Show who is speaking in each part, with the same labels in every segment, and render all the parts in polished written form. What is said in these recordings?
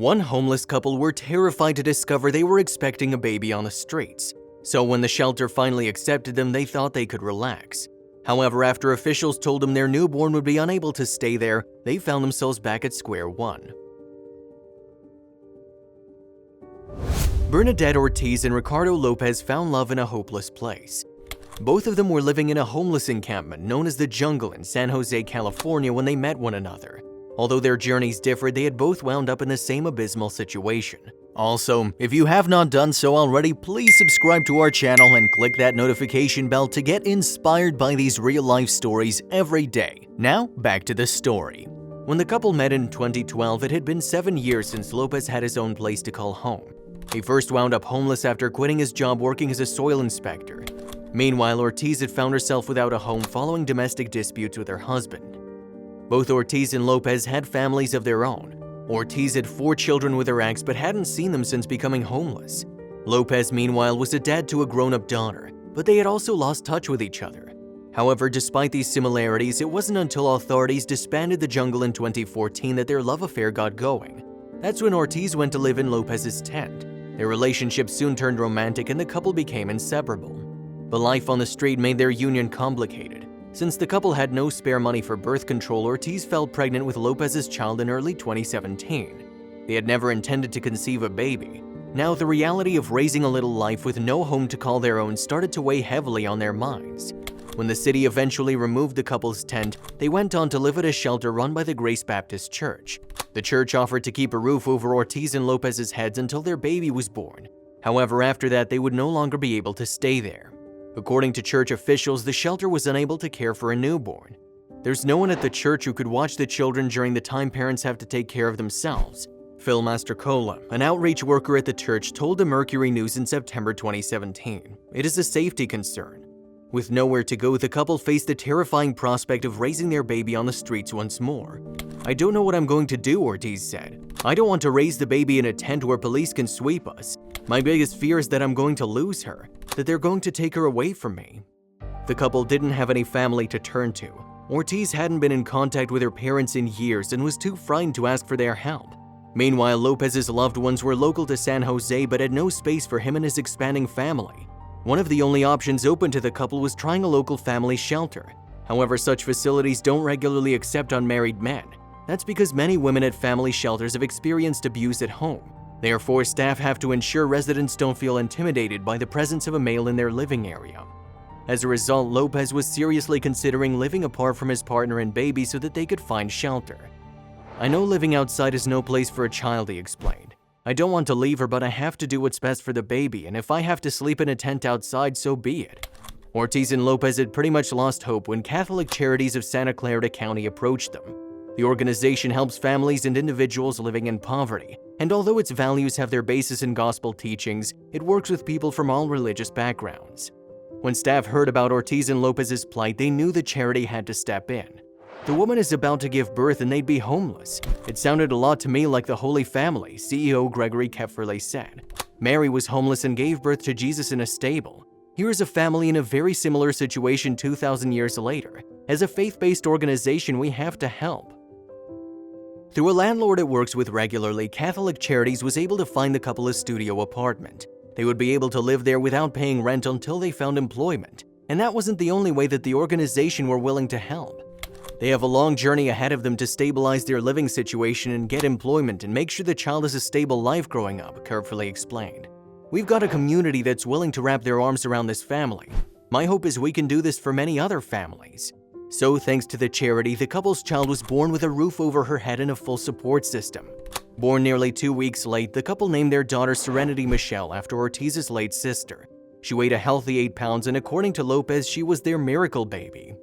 Speaker 1: One homeless couple were terrified to discover they were expecting a baby on the streets. So when the shelter finally accepted them, they thought they could relax. However, after officials told them their newborn would be unable to stay there, they found themselves back at square one. Bernadette Ortiz and Ricardo Lopez found love in a hopeless place. Both of them were living in a homeless encampment known as the Jungle in San Jose, California when they met one another. Although their journeys differed, they had both wound up in the same abysmal situation. Also, if you have not done so already, please subscribe to our channel and click that notification bell to get inspired by these real-life stories every day. Now, back to the story. When the couple met in 2012, it had been 7 years since Lopez had his own place to call home. He first wound up homeless after quitting his job working as a soil inspector. Meanwhile, Ortiz had found herself without a home following domestic disputes with her husband. Both Ortiz and Lopez had families of their own. Ortiz had 4 children with her ex but hadn't seen them since becoming homeless. Lopez, meanwhile, was a dad to a grown-up daughter, but they had also lost touch with each other. However, despite these similarities, it wasn't until authorities disbanded the Jungle in 2014 that their love affair got going. That's when Ortiz went to live in Lopez's tent. Their relationship soon turned romantic and the couple became inseparable. But life on the street made their union complicated. Since the couple had no spare money for birth control, Ortiz fell pregnant with Lopez's child in early 2017. They had never intended to conceive a baby. Now, the reality of raising a little life with no home to call their own started to weigh heavily on their minds. When the city eventually removed the couple's tent, they went on to live at a shelter run by the Grace Baptist Church. The church offered to keep a roof over Ortiz and Lopez's heads until their baby was born. However, after that, they would no longer be able to stay there. According to church officials, the shelter was unable to care for a newborn. There's no one at the church who could watch the children during the time parents have to take care of themselves. Phil Mastrocola, an outreach worker at the church, told the Mercury News in September 2017, "It is a safety concern." With nowhere to go, the couple faced the terrifying prospect of raising their baby on the streets once more. "I don't know what I'm going to do," Ortiz said. "I don't want to raise the baby in a tent where police can sweep us. My biggest fear is that I'm going to lose her, that they're going to take her away from me." The couple didn't have any family to turn to. Ortiz hadn't been in contact with her parents in years and was too frightened to ask for their help. Meanwhile, Lopez's loved ones were local to San Jose but had no space for him and his expanding family. One of the only options open to the couple was trying a local family shelter. However, such facilities don't regularly accept unmarried men. That's because many women at family shelters have experienced abuse at home. Therefore, staff have to ensure residents don't feel intimidated by the presence of a male in their living area. As a result, Lopez was seriously considering living apart from his partner and baby so that they could find shelter. "I know living outside is no place for a child," he explained. "I don't want to leave her, but I have to do what's best for the baby, and if I have to sleep in a tent outside, so be it." Ortiz and Lopez had pretty much lost hope when Catholic Charities of Santa Clarita County approached them. The organization helps families and individuals living in poverty, and although its values have their basis in gospel teachings, it works with people from all religious backgrounds. When staff heard about Ortiz and Lopez's plight, they knew the charity had to step in. "The woman is about to give birth and they'd be homeless. It sounded a lot to me like the Holy Family," CEO Gregory Kefferle said. "Mary was homeless and gave birth to Jesus in a stable. Here is a family in a very similar situation 2,000 years later. As a faith-based organization, we have to help." Through a landlord it works with regularly, Catholic Charities was able to find the couple a studio apartment. They would be able to live there without paying rent until they found employment. And that wasn't the only way that the organization were willing to help. They have a long journey ahead of them to stabilize their living situation and get employment and make sure the child has a stable life growing up, carefully explained. "We've got a community that's willing to wrap their arms around this family. My hope is we can do this for many other families." So, thanks to the charity, the couple's child was born with a roof over her head and a full support system. Born nearly 2 weeks late, the couple named their daughter Serenity Michelle after Ortiz's late sister. She weighed a healthy 8 pounds, and according to Lopez, she was their miracle baby.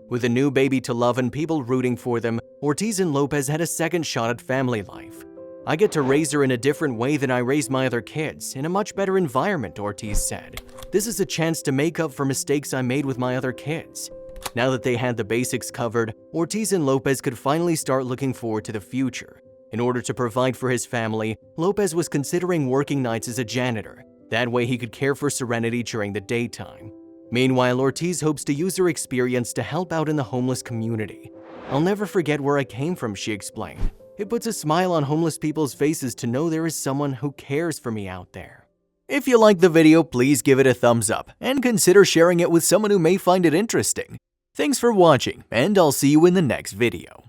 Speaker 1: With a new baby to love and people rooting for them, Ortiz and Lopez had a second shot at family life. "I get to raise her in a different way than I raised my other kids, in a much better environment," Ortiz said. "This is a chance to make up for mistakes I made with my other kids." Now that they had the basics covered, Ortiz and Lopez could finally start looking forward to the future. In order to provide for his family, Lopez was considering working nights as a janitor. That way he could care for Serenity during the daytime. Meanwhile, Ortiz hopes to use her experience to help out in the homeless community. "I'll never forget where I came from," she explained. It puts a smile on homeless people's faces to know there is someone who cares for me out there. If you liked the video, please give it a thumbs up and consider sharing it with someone who may find it interesting. Thanks for watching, and I'll see you in the next video.